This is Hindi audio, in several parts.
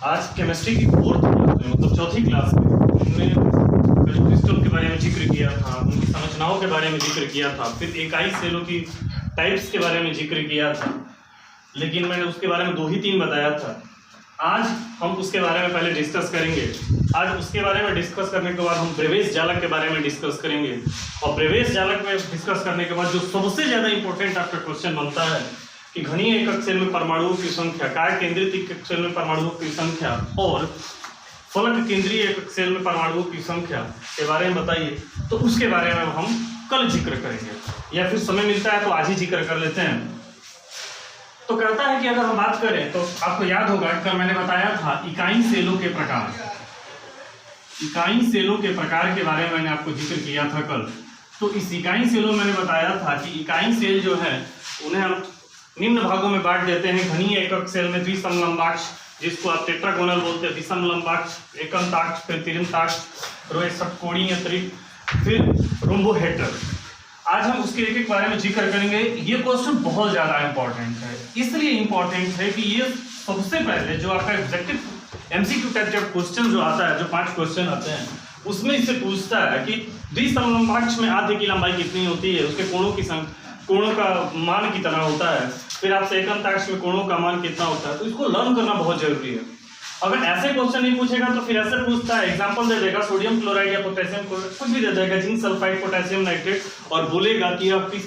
आज केमिस्ट्री की फोर्थ क्लास में मतलब चौथी क्लास में हमने क्रिस्टल के बारे में जिक्र किया था, उनकी संरचनाओं के बारे में जिक्र किया था, फिर इकाई सेलों की टाइप्स के बारे में जिक्र किया था, लेकिन मैंने उसके बारे में 2 ही 3 बताया था। आज हम उसके बारे में पहले डिस्कस करेंगे। आज उसके बारे में डिस्कस करने के बाद हम प्रवेश जालक के बारे में डिस्कस करेंगे, और प्रवेश जालक में डिस्कस करने के बाद जो सबसे ज़्यादा इंपॉर्टेंट आपका क्वेश्चन बनता है कि घनीय एकक सेल में परमाणुओं की संख्या, काय केंद्रित एकक सेल में परमाणुओं की संख्या और फलक केंद्रीय एकक सेल में परमाणुओं की संख्या के बारे में बताइए। तो उसके बारे में हम कल जिक्र करेंगे, या फिर समय मिलता है तो आज ही जिक्र कर लेते हैं। तो कहता है कि अगर हम बात करें तो आपको याद होगा कल मैंने बताया था इकाई सेलों के प्रकार, इकाई सेलों के प्रकार के बारे में मैंने आपको जिक्र किया था कल। तो इस इकाई सेलों में मैंने बताया था कि इकाई सेल जो है उन्हें हम निम्न भागों में बांट देते हैं। घनीय एकक सेल में द्विसमलंबाक्ष, जिसको आप टेट्रागोनल बोलते हैं, द्विसमलंबाक्ष, एकंताक्ष, फिर त्रिंताक्ष, षटकोणीय त्रिक, फिर रोम्बोहेड्रल। आज हम उसके एक बारे में जिक्र करेंगे। ये क्वेश्चन बहुत ज़्यादा इंपॉर्टेंट है, इसलिए इंपॉर्टेंट है कि ये सबसे पहले जो आपका एग्जेक्टिव एमसीक्यू टाइप जब क्वेश्चन जो आता है, जो 5 क्वेश्चन आते हैं उसमें इससे पूछता है कि द्विसमलंबाक्ष में आधे की लंबाई कितनी होती है, उसके कोणों की संख्या, कोणों का मान कितना होता है, फिर आपसे एकंताक्ष में कोणों का मान कितना होता है। तो इसको लर्न करना बहुत जरूरी है। अगर ऐसे क्वेश्चन नहीं पूछेगा तो फिर ऐसे पूछता है, एग्जांपल दे देगा सोडियम क्लोराइड या पोटेशियम क्लोराइड, कुछ भी दे देगा, जिंक सल्फाइड, पोटेशियम नाइट्रेट, और बोलेगा कि यह किस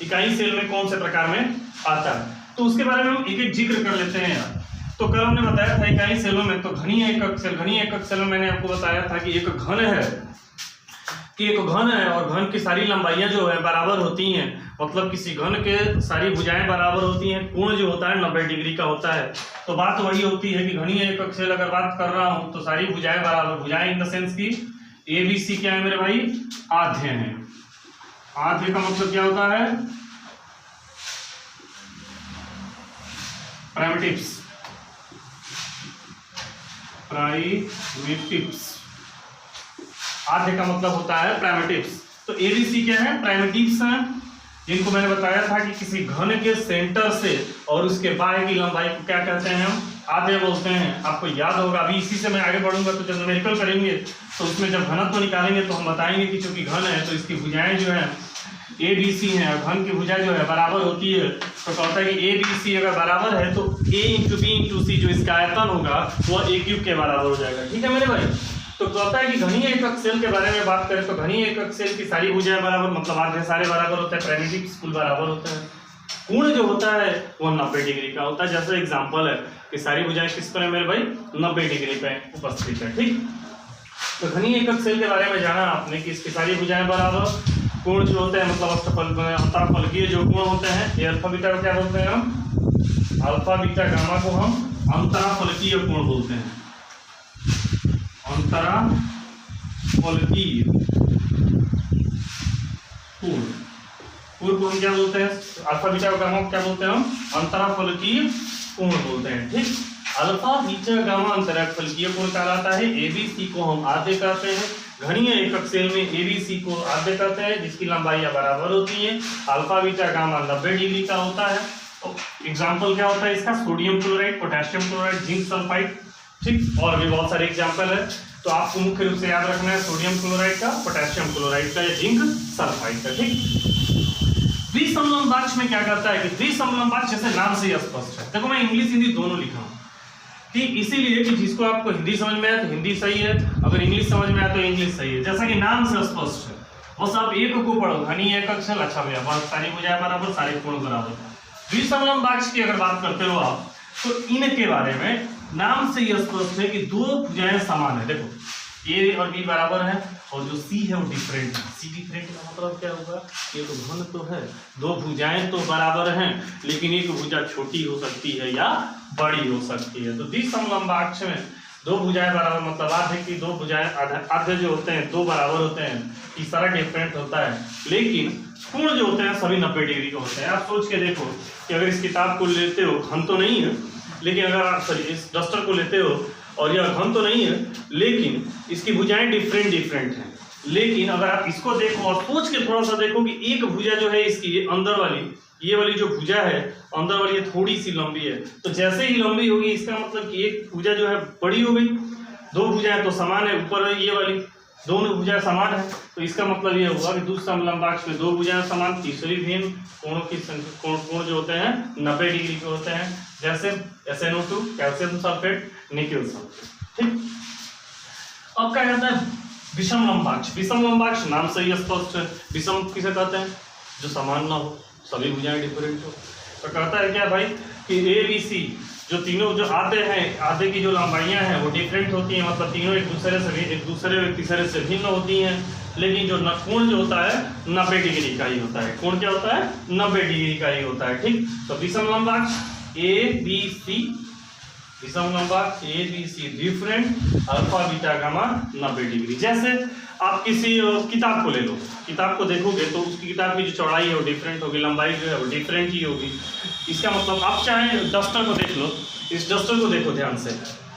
इकाई सेल में कौन से प्रकार में आता है। तो उसके बारे में हम एक एक जिक्र कर लेते हैं यार। तो कल हमने बताया था इकाई सेलों में तो घनीय एकक सेल, घनीय एकक सेल में मैंने आपको बताया था कि एक घन है, कि एक घन है और घन की सारी लंबाइयां जो है बराबर होती हैं, मतलब किसी घन के सारी भुजाएं बराबर होती हैं, कोण जो होता है 90 डिग्री का होता है। तो बात वही होती है कि घनीय एकक सेल अगर बात कर रहा हूं तो सारी भुजाएं बराबर, भुजाएं इन द सेंस की ABC क्या है मेरे भाई, आधे हैं। आधे का मतलब क्या होता है, प्राइमेटिव्स, प्राइमेटिव्स, आधे का मतलब होता है प्राइमेटिव्स। तो ABC क्या है, प्राइमेटिव्स हैं, जिनको मैंने बताया था कि किसी घन के सेंटर से और उसके बाहर की लंबाई को क्या कहते हैं, हम आधे बोलते हैं। आपको याद होगा, अभी इसी से मैं आगे बढ़ूंगा तो जब न्यूमेरिकल करेंगे तो उसमें जब घनत्व निकालेंगे तो हम बताएंगे कि चूंकि घन है तो इसकी भुजाएं जो है ABC है, घन की भुजा जो है बराबर होती है। तो कहता है कि ABC अगर बराबर है तो A × B × C जो इसका आयतन होगा वह A³ के बराबर हो जाएगा। ठीक है मेरे भाई। तो कहता है कि घनीय एकक सेल के बारे में बात करें तो घनीय एकक सेल की सारी भुजाएं बराबर, मतलब आधे सारे बराबर होते हैं, प्राइमेटिव्स कुल बराबर होते हैं। कोण जो होता है वो 90 डिग्री का होता है। जैसे एग्जांपल है कि सारी भुजाएं किस पर है मेरे भाई, 90 डिग्री पे उपस्थित है। ठीक, तो घनीय एकक सेल के बारे में जाना आपने कि इसकी सारी भुजाएं बराबर, कोण जो होते हैं मतलब अंतराफलकीय जो कोण होते हैं, ये अल्फा बीटा को क्या बोलते हैं हम, अल्फा बीटा गामा को हम अंतराफलकीय कोण बोलते हैं, अंतराफलकीय कोण। कोण को हम क्या बोलते हैं, अल्फा बीटा गामा को क्या बोलते हैं हम, अंतराफलकीय कोण बोलते हैं। ठीक, अल्फा बीटा गामा अंतराफलकीय कोण कहलाता है। ABC को हम आधे कहते हैं। घनीय एकक सेल में ABC को आधे कहते हैं, जिसकी लंबाइयां बराबर होती हैं। अल्फा बीटा गामा 90 डिग्री का होता है। तो एग्जाम्पल क्या होता है इसका, sodium chloride, potassium chloride, zinc sulphide. ठीक, और भी बहुत सारे एग्जाम्पल है। तो आपको मुख्य रूप से याद रखना है सोडियम क्लोराइड का, पोटेशियम क्लोराइड का या जिंक सल्फाइड का। ठीक, द्विसमलंबाक्ष में क्या करता है कि द्विसमलंबाक्ष जैसे नाम से ही स्पष्ट है। देखो मैं इंग्लिश हिंदी दोनों लिखा हूं, ठीक, इसीलिए कि जिसको आपको हिंदी समझ में आए तो हिंदी सही है, अगर इंग्लिश समझ में आए तो इंग्लिश सही है। जैसा कि नाम से स्पष्ट है, बस आप एक को पढ़ो, घनीय एकक सेल, अच्छा भैया बस सारी भुजाएं बराबर, सारे कोण बराबर। द्विसमलंबाक्ष की अगर बात करते हो आप तो इनके बारे में नाम से यह स्पष्ट है कि 2 भुजाएं समान है। देखो A और B बराबर है और जो C है वो डिफरेंट है। C डिफरेंट का मतलब क्या होगा, एक घन तो है, 2 भुजाएं तो बराबर हैं, लेकिन एक भुजा छोटी हो सकती है या बड़ी हो सकती है। तो द्विसमलंबाक्ष में 2 भुजाएं बराबर मतलब आधे की 2 भुजाएं, आधे जो होते हैं 2 बराबर होते हैं, तीसरा डिफरेंट होता है, लेकिन कोण जो होते हैं सभी 90 डिग्री के होते हैं। आप सोच के देखो कि अगर इस किताब को लेते हो, घन तो नहीं है, लेकिन अगर आप इस डस्टर को लेते हो और यह घन तो नहीं है, लेकिन इसकी भुजाएं डिफरेंट हैं। लेकिन अगर आप इसको देखो और सोच के थोड़ा सा देखो कि एक भुजा जो है इसकी अंदर वाली ये वाली जो भुजा है अंदर वाली थोड़ी सी लंबी है, तो जैसे ही लंबी होगी इसका मतलब कि एक भुजा जो है बड़ी हो गई, दो भुजाएं तो समान है, ऊपर ये वाली दोनों भुजाएं समान है, तो इसका मतलब ये हुआ कि दूसरा लंबाक्ष में दो भुजाएं समान, तीसरी भिन्न, कोणों की कोण जो होते हैं 90 डिग्री के होते हैं, जैसे SnO2 calcium sulphate, nickel sulphate. ठीक, अब क्या कहता है विषम लंबाक्ष। विषम लंबाक्ष नाम से ही स्पष्ट है, विषम किसे कहते हैं, जो समान ना हो, सभी भुजाएं डिफरेंट हो। तो कहता है क्या भाई कि ABC जो तीनों जो आधे हैं, आधे की जो लंबाइयां हैं वो डिफरेंट होती हैं, मतलब तीनों एक तीसरे से भिन्न होती हैं, लेकिन जो कोण जो होता है 90 डिग्री का ही होता है। कोण क्या होता है 90 डिग्री का ही होता है। ठीक, तो विषम लंबाक्ष ABC, विषम लंबाक्ष ABC different, alpha beta gamma 90 degree. जैसे आप किसी किताब को ले लो, किताब को देखोगे तो उसकी किताब की जो चौड़ाई है वो डिफरेंट होगी, लंबाई जो है वो डिफरेंट ही होगी। इसका मतलब आप चाहे डस्टर को देख लो, इस डस्टर को देखो ध्यान से,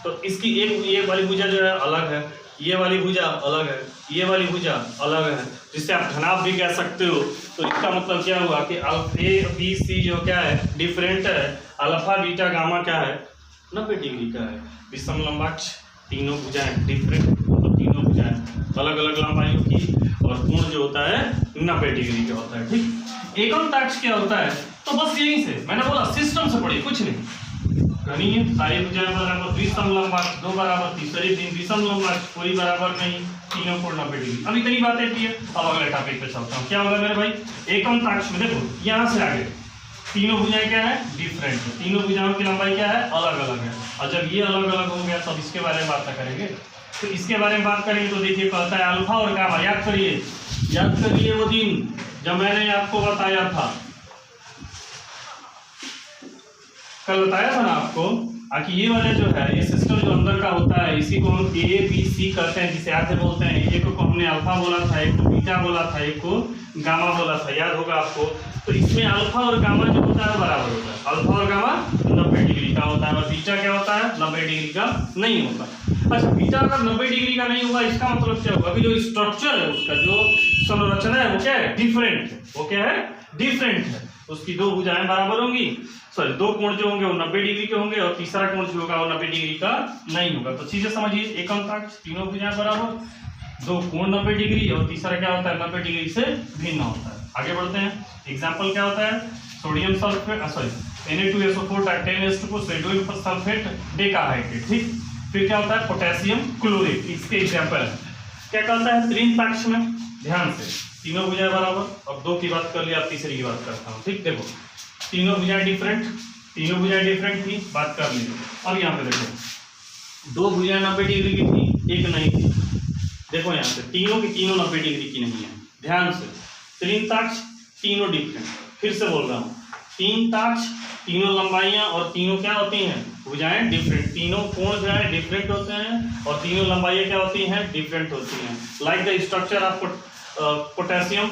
तो इसकी एक ये वाली भुजा जो है अलग है, ये वाली भुजा अलग है, ये वाली भुजा अलग है, जिससे आप घनाभ भी कह सकते हो। तो इसका मतलब क्या हुआ कि ABC जो क्या है डिफरेंट है, अल्फा बीटा गामा क्या है 90 डिग्री का है। विषम लंबाक्ष तीनों भुजाएं डिफरेंट, तो तीनों भुजाएं अलग अलग लंबाइयों की, और कोण जो होता है 90 डिग्री का होता है। ठीक, एकमताक्ष क्या होता है, तो बस यहीं से मैंने बोला सिस्टम से पढ़िए, कुछ नहीं गणित, सारी भुजाएं बराबर, विषम लंबाक्ष दो बराबर, तीसरी दिन विषम लंबाक्ष कोई बराबर नहीं, तीनों कोण 90 डिग्री। अब इतनी बातें थी, अब अगले टॉपिक पे चलता हूँ। क्या होगा मेरे भाई एकमताक्ष में, देखो यहाँ से आगे तीनों भुजाएं क्या है डिफरेंट है, तीनों भुजाओं की लंबाई क्या है अलग अलग है, और जब ये अलग अलग हो गया तब इसके बारे में बात करेंगे। तो इसके बारे में बात करेंगे तो देखिए कहता है अल्फा और गामा, याद करिए वो दिन जब मैंने आपको बताया था, कल बताया था ना आपको कि ये वाले जो है ये सिस्टम जो अंदर का होता है इसी को हम ABC कहते हैं, जिसे ऐसे बोलते हैं। एक को हमने अल्फा बोला था, एक को बीटा बोला था, एक को गामा बोला था, याद होगा आपको। तो इसमें अल्फा और गामा जो होता है बराबर होता है, अल्फा और गामा 90 डिग्री का होता है, और बीटा क्या होता है 90 डिग्री का नहीं होता। अच्छा, बीटा अगर 90 डिग्री का नहीं होगा इसका मतलब क्या होगा कि जो स्ट्रक्चर है उसका जो संरचना है वो क्या है डिफरेंट है, वो क्या है डिफरेंट है। उसकी दो भुजाएं बराबर होंगी, सॉरी दो कोण जो होंगे वो 90 डिग्री के होंगे, और तीसरा कोण जो होगा वो 90 डिग्री का नहीं होगा। तो चीजें समझिए, एकमताक्ष तीनों भुजाएं बराबर, दो कोण 90 डिग्री, और तीसरा क्या होता है 90 डिग्री से भिन्न होता है। आगे बढ़ते हैं, एग्जाम्पल क्या होता है sodium sulphate Na2SO4 10 sodium sulphate decahydrate. ठीक, फिर क्या होता है पोटेशियम क्लोरेट, इसके एग्जाम्पल क्या कहता है त्रिताक्ष में, ध्यान से तीनों भुजाएं बराबर, अब दो की बात कर लिया, अब तीसरी की बात करता हूँ। ठीक, देखो तीनों भुजाएं डिफरेंट, तीनों भुजाएं डिफरेंट थी, बात कर ली। अब यहाँ पे देखो दो भुजाएं 90 डिग्री की थी, एक नहीं थी। देखो यहाँ पे तीनों की तीनों 90 डिग्री की नहीं है, ध्यान से। त्रिताक्ष तीनों डिफरेंट, फिर से बोल रहा हूँ, तीनताक्ष तीनों लंबाइयां और तीनों क्या होती हैं भुजाएं डिफरेंट, तीनों कोण जो है डिफरेंट होते हैं, और तीनों लंबाइयां क्या होती हैं डिफरेंट होती हैं। Like the structure of potassium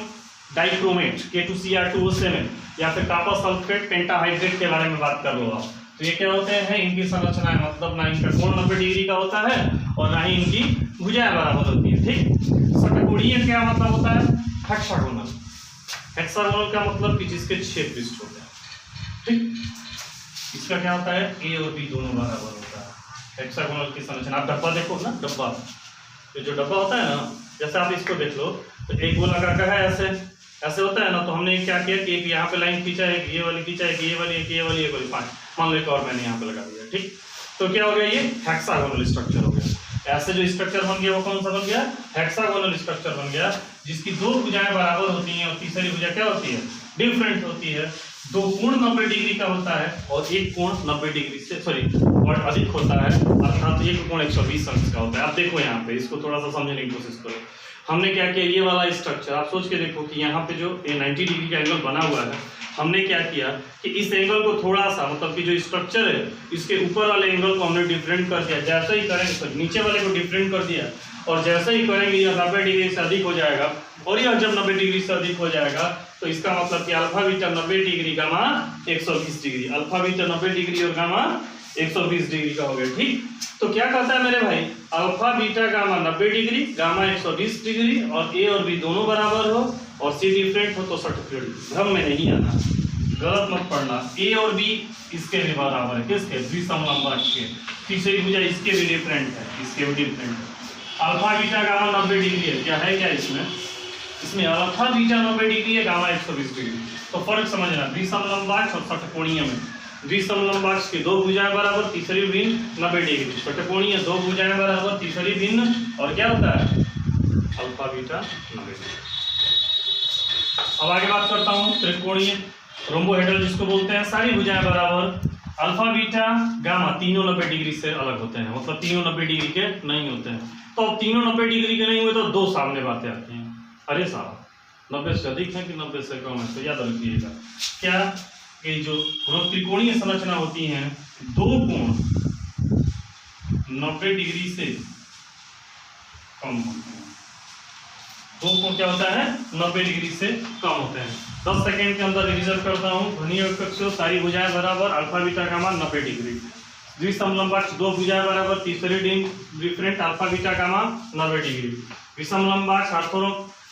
dichromate K2Cr2O7 या फिर कॉपर सल्फेट पेंटाहाइड्रेट के बारे में बात कर लो आप, तो ये क्या होते हैं इनकी संरचना है, मतलब ना इनका कोण 90 डिग्री का होता है और ना ही इनकी भुजाएं बराबर होती है। ठीक, षटकोणीय क्या मतलब होता है हेक्सागोनल, हेक्सागोनल का मतलब कि जिसके 6 पृष्ठ होते हैं। ठीक, इसका क्या होता है A और B दोनों बराबर होता है। हेक्सागोनल की संरचना, आप डब्बा देखो ना, डब्बा जो डब्बा होता है ना, जैसे आप इसको देख लो तो एक गोलाकार का है, ऐसे होता है ना, तो हमने क्या किया कि एक यहाँ पे लाइन खींचा है, एक ये वाली खींचा है, एक ये वाली, एक ये वाली, एक वाली, 5 मान लो एक और मैंने यहाँ पे लगा दिया। ठीक, तो क्या हो गया ये हेक्सागोनल स्ट्रक्चर हो गया। ऐसे जो स्ट्रक्चर बन गया वो कौन सा बन गया हेक्सागोनल स्ट्रक्चर बन गया, जिसकी दो भुजाएं बराबर होती हैं और तीसरी भुजा क्या होती है डिफरेंट होती है। दो कोण 90 डिग्री का होता है और एक कोण 90 डिग्री से और अधिक होता है, अर्थात एक कोण 120 अंश का होता है। अब देखो यहाँ पे इसको थोड़ा सा समझने की कोशिश करो। हमने क्या किया, ये वाला स्ट्रक्चर आप सोच के देखो कि यहाँ पे जो 90 डिग्री का एंगल बना हुआ है, हमने क्या किया कि इस एंगल को थोड़ा सा, मतलब कि जो स्ट्रक्चर है इसके ऊपर वाले एंगल को हमने डिफरेंट कर दिया। जैसे ही करेंगे तो नीचे वाले को डिफरेंट कर दिया, और जैसे ही करेंगे यह 90 डिग्री से अधिक हो जाएगा, और यह जब 90 डिग्री से अधिक हो जाएगा तो इसका मतलब कि alpha beta 90 degree, gamma 120 degree, alpha beta 90 degree और गामा 120 डिग्री का हो गया। ठीक, तो क्या कहता है मेरे भाई, alpha beta gamma 90 degree, gamma 120 degree, और ए और बी दोनों बराबर हो और सी डिफरेंट हो तो 60 डिग्री। भ्रम में नहीं आना, गलत मत पढ़ना, ए और बी इसके भी बराबर है, किसके, द्विसमलंबक के। तीसरी भुजा इसके भी डिफरेंट है, इसके भी डिफरेंट है। अल्फा बीटा गामा 90 डिग्री है, क्या है क्या इसमें, इसमें अल्फा बीटा 90 डिग्री है, गामा 120 डिग्री। तो फर्क समझना, द्विसमलंबक और षटकोणीय में द्विसमलंबक की दो भुजाएं बराबर, तीसरी भिन्न 90 डिग्री, षटकोणीय दो भुजाएं बराबर, तीसरी भिन्न, और क्या होता है अल्फा बीटा 90 डिग्री। अब आगे बात करता हूँ त्रिकोणीय रोम्बोहेड्रल जिसको बोलते हैं, सारी भुजाएं बराबर, अल्फा बीटा गामा तीनों 90 डिग्री से अलग होते हैं, मतलब तीनों 90 डिग्री के नहीं होते हैं। तो अब तीनों 90 डिग्री के नहीं हुए तो दो सामने बातें आती हैं, अरे साहब 90 से अधिक है कि 90 से कम है, तो याद रखिएगा क्या कि जो त्रिकोणीय संरचना होती है दो कोण 90 डिग्री से कम होते हैं, दो कोण क्या होता है 90 डिग्री से कम होते हैं। 10 सेकंड के अंदर रिविजन करता हूँ, ध्वनि कक्ष सारी भुजाएं बराबर, अल्फा बीटा गामा 90 डिग्री, द्विसमलंबक दो भुजाएं बराबर, तीसरी different alpha beta gamma 90 degree, विषमलंबक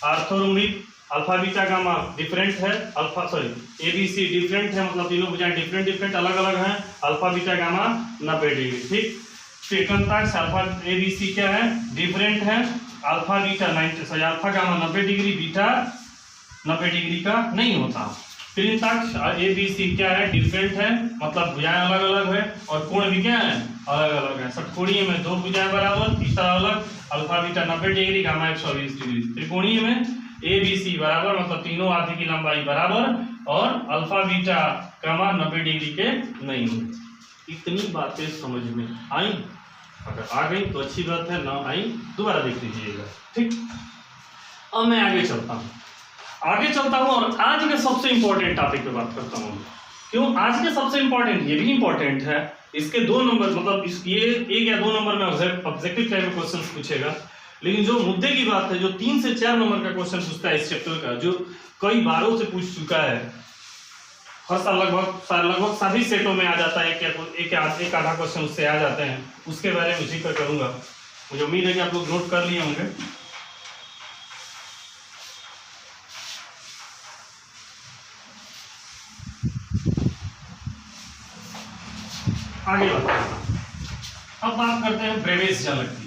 orthorhombic alpha beta gamma different है, अल्फा सॉरी एबीसी डिफरेंट है, मतलब तीनों भुजाएं डिफरेंट अलग अलग हैं, अल्फा बीटा गामा 90 डिग्री। ठीक, त्रिकोणताक्ष अल्फा एबीसी क्या है डिफरेंट है, alpha beta 90 sorry alpha gamma 90 degree, beta 90 degree का नहीं होता। त्रिताक्ष एबीसी क्या है डिफरेंट है, मतलब भुजाएं अलग अलग है, और कोण भी क्या है अलग अलग है। षटकोणीय में दो भुजाएं बराबर, तीसरा अलग, alpha beta 90 degree, gamma 120 degree. त्रिकोणीय में एबीसी बराबर, मतलब तीनों आदि की लंबाई बराबर, और अल्फा बीटा गामा 90 डिग्री के नहीं होते। इतनी बातें समझ में आई, अगर आ गई तो अच्छी बात है, ना आई दोबारा देख लीजिएगा। ठीक, अब मैं आगे चलता हूं और आज के सबसे इंपॉर्टेंट टॉपिक पे बात करता हूं। क्यों आज के सबसे इंपॉर्टेंट, ये भी इंपॉर्टेंट है, इसके 2 नंबर मतलब ये 1 या 2 नंबर में ऑब्जेक्टिव टाइप में क्वेश्चन पूछेगा, लेकिन जो मुद्दे की बात है, जो 3 से 4 नंबर का क्वेश्चन पूछता है इस चैप्टर का, जो कई बारों से पूछ चुका है, हर साल लगभग सभी सेटों में आ जाता है, एक आधा क्वेश्चन उससे आ जाते हैं, उसके बारे में जिक्र करूंगा। मुझे उम्मीद है कि आप लोग नोट कर लिए होंगे। आगे बढ़ते हैं, अब बात करते हैं ब्रेवेज जालक की।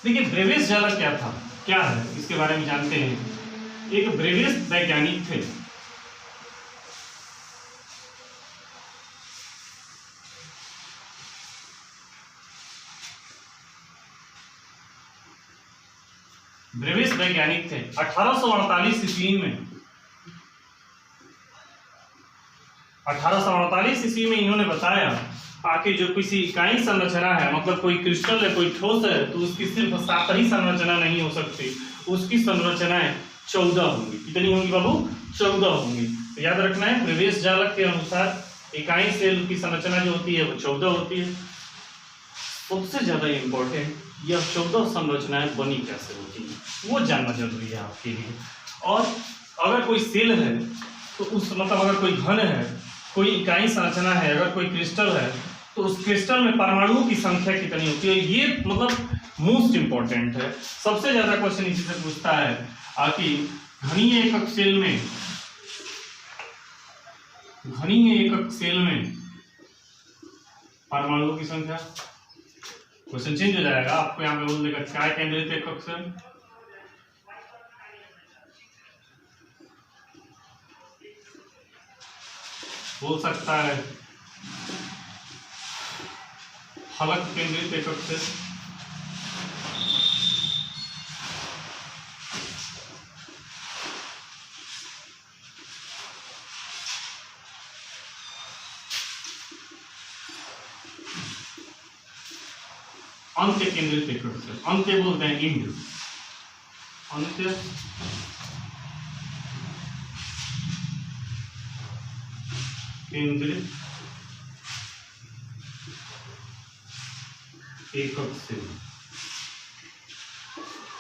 देखिए ब्रेवेज जालक क्या है इसके बारे में जानते हैं। एक ब्रेवेज वैज्ञानिक थे, ब्रेवेज वैज्ञानिक थे 1848 ईस्वी में। 1848 ईस्वी में इन्होंने बताया आके जो किसी इकाई संरचना है, मतलब कोई क्रिस्टल है, कोई ठोस है, तो उसकी सिर्फ 7 ही संरचना नहीं हो सकती, उसकी संरचनाएं 14 होंगी। कितनी होंगी बाबू? 14 होंगी। तो याद रखना है, ब्रेवेज जालक के अनुसार इकाई सेल की संरचना जो होती है वो 14 होती है। सबसे ज्यादा इंपॉर्टेंट, यह 14 संरचनाएं बनी कैसे होती है वो जानना जरूरी है आपके लिए। और अगर कोई सेल है तो उस मतलब अगर कोई घन है, कोई इकाई संरचना है, अगर कोई क्रिस्टल है, तो उस क्रिस्टल में परमाणुओं की संख्या कितनी होती है, ये मतलब मोस्ट इंपॉर्टेंट है। सबसे ज्यादा क्वेश्चन इसी से पूछता है कि घनीय एकक सेल में परमाणुओं की संख्या। क्वेश्चन चेंज हो जाएगा, आपको यहाँ पे बोल देगा काय केंद्रित एकक सेल, बोल सकता है फलक केंद्रित एकक सेल, अंत्य केंद्रित एकक सेल, अंत्य बोलते हैं इंड, अंत्य केंद्रित एकक सेल।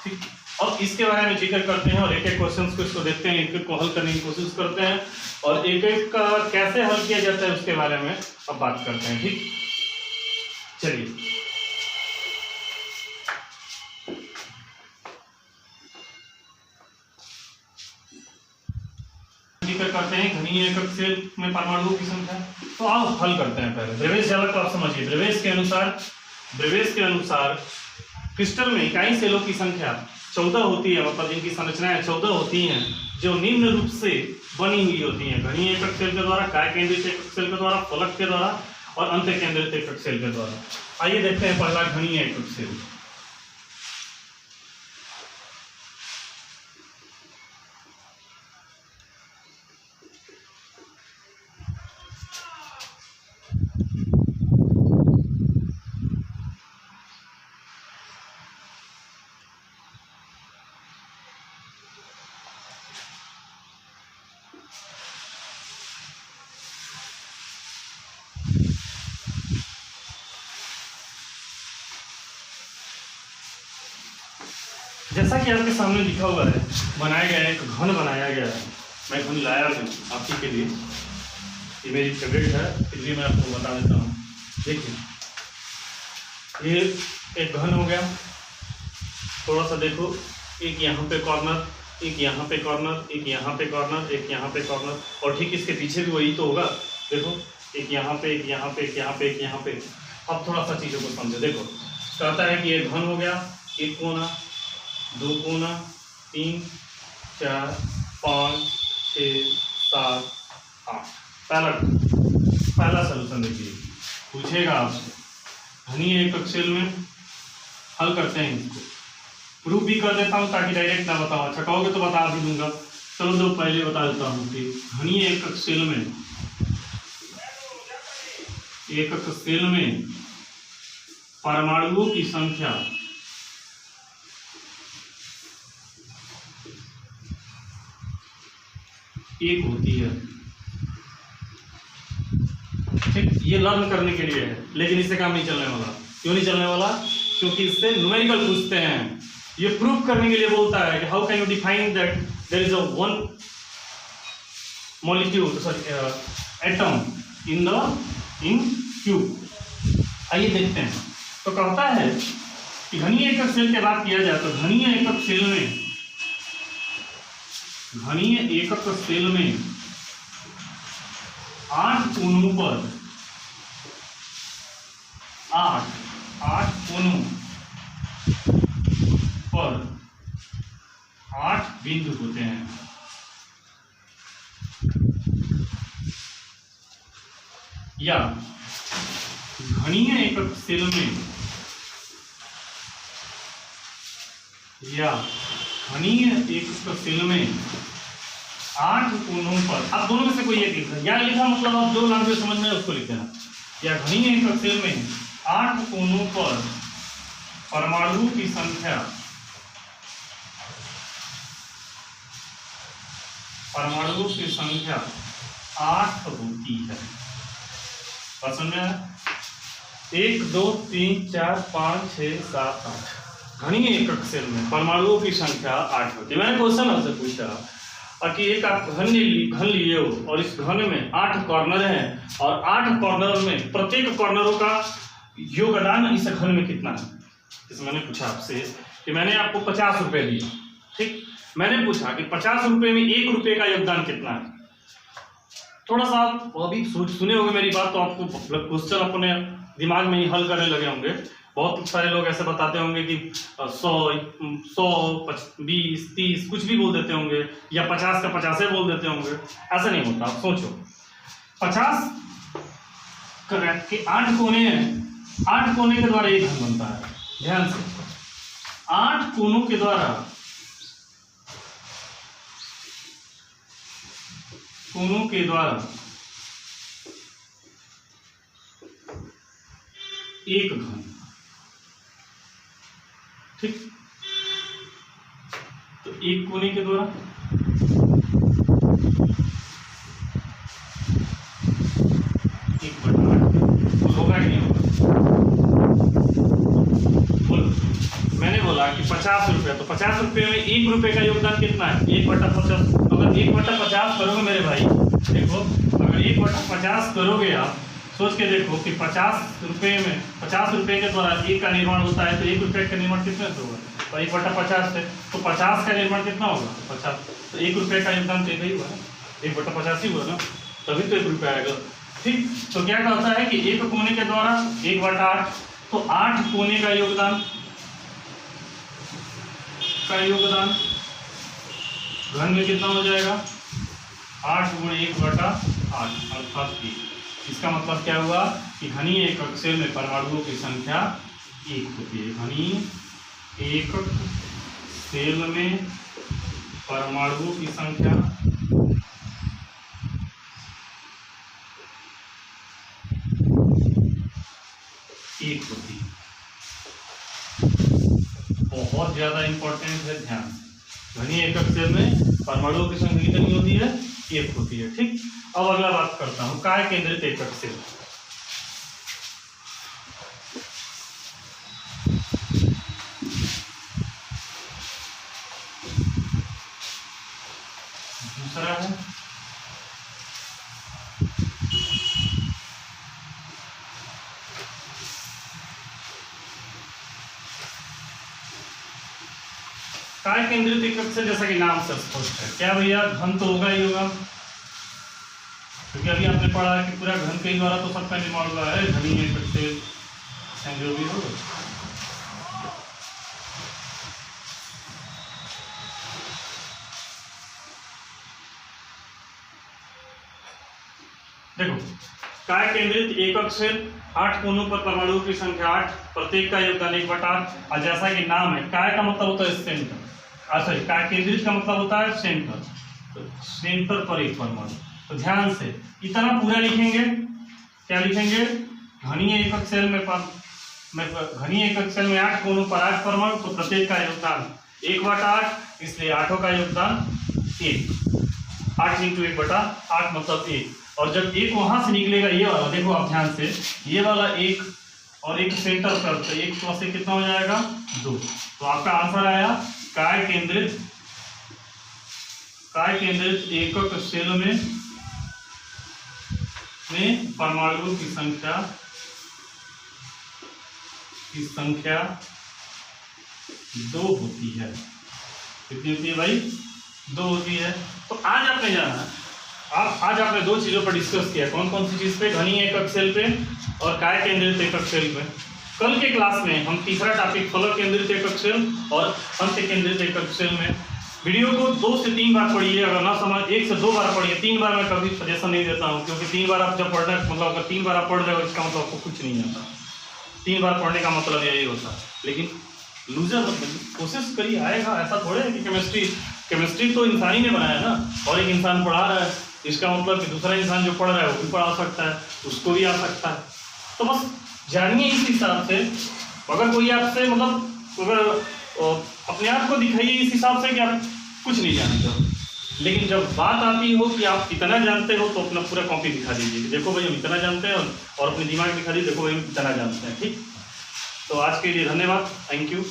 ठीक, अब इसके बारे में जिक्र करते हैं और एक एक क्वेश्चंस को इसको देखते हैं, एक एक को हल करने की कोशिश करते हैं, और एक एक का कैसे हल किया जाता है उसके बारे में अब बात करते हैं। ठीक, चलिए जिक्र करते हैं घनीय एकक सेल में परमाणुओं की संख्या। तो आओ हल करते हैं पहले। ब्रेवेज झालक को आप समझिए। ब्रेवेज के अनुसार क्रिस्टल में इकाई सेलों की संख्या 14 होती है, मतलब जिनकी संरचनाएं 14 होती हैं, जो निम्न रूप से बनी हुई होती हैं: घनीय एकक सेल के द्वारा, काय केंद्रित एकक सेल के द्वारा, फलक के द्वारा और अंत केंद्रित एकक सेल के द्वारा। आइए देखते हैं पहला घनीय एकक सेल। जैसा कि आपके सामने लिखा हुआ है, बनाया गया है, एक घन बनाया गया है। मैं घन लाया हूँ आपके के लिए, ये मेरी फेवरेट है, फिर भी मैं आपको बता देता हूँ। देखिए, ये एक घन हो गया। थोड़ा सा देखो, एक यहाँ पे कॉर्नर, एक यहाँ पे कॉर्नर, एक यहाँ पे कॉर्नर, एक यहाँ पे कॉर्नर, और ठीक इसके पीछे भी वही तो होगा। देखो, एक यहाँ पे, एक यहाँ पे, एक यहाँ पे, एक यहाँ पे। अब थोड़ा सा चीज़ों को समझो। देखो, कहता है कि ये घन हो गया, एक कोना, दो कोना, 3, 4, 5, 6, 7, 8। पहला सलूशन देखिए, पूछेगा आपसे घनीय एकक सेल में। हल करते हैं इसको। प्रूफ भी कर देता हूँ ताकि डायरेक्ट ना बताओ। अच्छा कहोगे तो बता भी दूंगा। चलो तो पहले बता देता हूँ कि घनीय एकक सेल में परमाणुओं की संख्या एक होती है। ठीक, ये लर्न करने के लिए है, लेकिन इससे काम नहीं चलने वाला। क्यों नहीं चलने वाला? क्योंकि इससे न्यूमेरिकल पूछते हैं। ये प्रूफ करने के लिए बोलता है कि how can you define that there is a one molecule atom in cube. आइए देखते हैं। तो कहता है कि घनीय एकक सेल की बात किया जाए तो घनीय एकक सेल में 8 कोनों पर 8 कोनों पर 8 बिंदु होते हैं। या घनीय एकक सेल में 8 कोनों पर, आप दोनों में से कोई एक लिखना। या लिखा मतलब आप जो लैंग्वेज समझ में उसको लिख देना। या घनीय एकक सेल में 8 कोनों पर परमाणुओं की संख्या 8 होती है। समझ में आया? 1 2 3 4 5 6 7 8 घनीय एकक सेल में परमाणुओं की संख्या 8 होती है। मैंने क्वेश्चन आपसे पूछा कि एक आप घन लिए हो और इस घन में 8 कॉर्नर हैं और 8 कॉर्नर में प्रत्येक कॉर्नरों का योगदान इस घन में कितना है। इसमें मैंने पूछा आपसे कि मैंने आपको 50 रुपए दिए। ठीक, मैंने पूछा कि 50 रुपए में 1 रुपए का योगदान कितना है। थोड़ा सा आप अभी सुने होंगे मेरी बात, तो आपको क्वेश्चन अपने दिमाग में ही हल करने लगे होंगे। बहुत सारे लोग ऐसे बताते होंगे कि 100 20 30 कुछ भी बोल देते होंगे, या 50 का 50 बोल देते होंगे। ऐसा नहीं होता। आप सोचो, 50 के 8 कोने हैं, 8 कोने के द्वारा एक घन बनता है। ध्यान से, 8 कोनों के द्वारा एक घन। ठीक, तो एक कोने के द्वारा 1/8 होगा कि नहीं होगा? बोलो। मैंने बोला कि 50 रुपये, तो 50 रुपये में 1 रुपये का योगदान कितना है? 1/50। अगर 1/50 करोगे मेरे भाई, देखो, अगर 1/50 करोगे आप, सोच के देखो कि 50 रुपये में 50 रुपये के द्वारा 1 का निर्माण होता है, तो 1 रुपये का निर्माण कितने से होगा? तो 1/50 है, तो 50 का निर्माण कितना होगा? 50। तो 1 रुपये का योगदान तो एक ही हुआ है। 1/85 हुआ ना, तभी तो 1 रुपया आएगा। ठीक, तो क्या कहता है कि एक कोने के द्वारा 1/8, तो 8 कोने का योगदान घन में कितना हो जाएगा? 8 × 1/8 अर्थात 1। इसका मतलब क्या हुआ कि घनीय एकक सेल में परमाणुओं की संख्या 1 होती है। घनीय एकक सेल में परमाणुओं की संख्या 1 होती है। बहुत ज्यादा इंपॉर्टेंट है, ध्यान। घनीय एकक सेल में परमाणुओं की संख्या कितनी होती है? 1 होती है। ठीक, अब अगला बात करता हूं काय केंद्रित एकक सेल। दूसरा है काय केंद्रित एकक सेल, जैसा कि नाम से स्पष्ट है। क्या भैया, घन तो होगा ही होगा, क्योंकि अभी आपने पढ़ा है कि पूरा घन के द्वारा तो सबका निर्माण हुआ है। घनीय एकक सेल जो भी हो, देखो काय केंद्रित एकक सेल 8 कोनों पर परमाणुओं की संख्या 8, प्रत्येक का योगदान 1/8। और जैसा कि नाम है, काय का मतलब होता है सेंटर, सॉरी काय केंद्रित का मतलब होता है सेंटर, तो सेंटर पर एक परमाणु। तो ध्यान से इतना पूरा लिखेंगे। क्या लिखेंगे? घनीय एकक सेल में घनीय एकक सेल में 8 कोनों पर 8 परमाणु, तो प्रत्येक का योगदान 1/8, इसलिए 8 का योगदान 1। 8 × 1/8 मतलब 1। और जब 1 वहां से निकलेगा, ये वाला देखो आप ध्यान से, ये वाला 1 और एक सेंटर पर, तो 1 तो से कितना हो जाएगा? 2। तो आपका आंसर आया काय केंद्रित एकक सेल में परमाणुओं की संख्या 2 होती है। कितनी होती है भाई? 2 होती है। तो आज आपने जाना, आज आपने 2 चीजों पर डिस्कस किया। कौन कौन सी चीज पे? घनीय एकक सेल पे और काय केंद्रित एकक सेल पे। कल के क्लास में हम तीसरा टॉपिक फलक केंद्रित एकक सेल और अंत केंद्रित एकक सेल में, वीडियो को 2 से 3 बार पढ़िए। अगर ना समझ 1 से 2 बार पढ़िए। 3 बार मैं कभी सजेशन नहीं देता हूँ, क्योंकि 3 बार आप जब पढ़ना, मतलब अगर 3 बार आप पढ़ रहे हो, इसका मतलब आपको कुछ नहीं आता। 3 बार पढ़ने का मतलब यही होता है। लेकिन लूजर मत बनिए, कोशिश करिए, आएगा। ऐसा थोड़े है कि केमिस्ट्री तो इंसान ही ने बनाया ना, और एक इंसान पढ़ा रहा है, इसका मतलब कि दूसरा इंसान जो पढ़ रहा है वो भी पढ़ा सकता है, उसको भी आ सकता है। तो बस जानिए इस हिसाब से। अगर कोई आपसे मतलब अगर अपने आप को दिखाइए इस हिसाब से कि आप कुछ नहीं जानते हो, लेकिन जब बात आती हो कि आप इतना जानते हो, तो अपना पूरा कॉपी दिखा दीजिए, देखो भाई हम इतना जानते हैं, और अपने दिमाग दिखा दीजिए, देखो भाई हम इतना जानते हैं। ठीक, तो आज के लिए धन्यवाद, थैंक यू।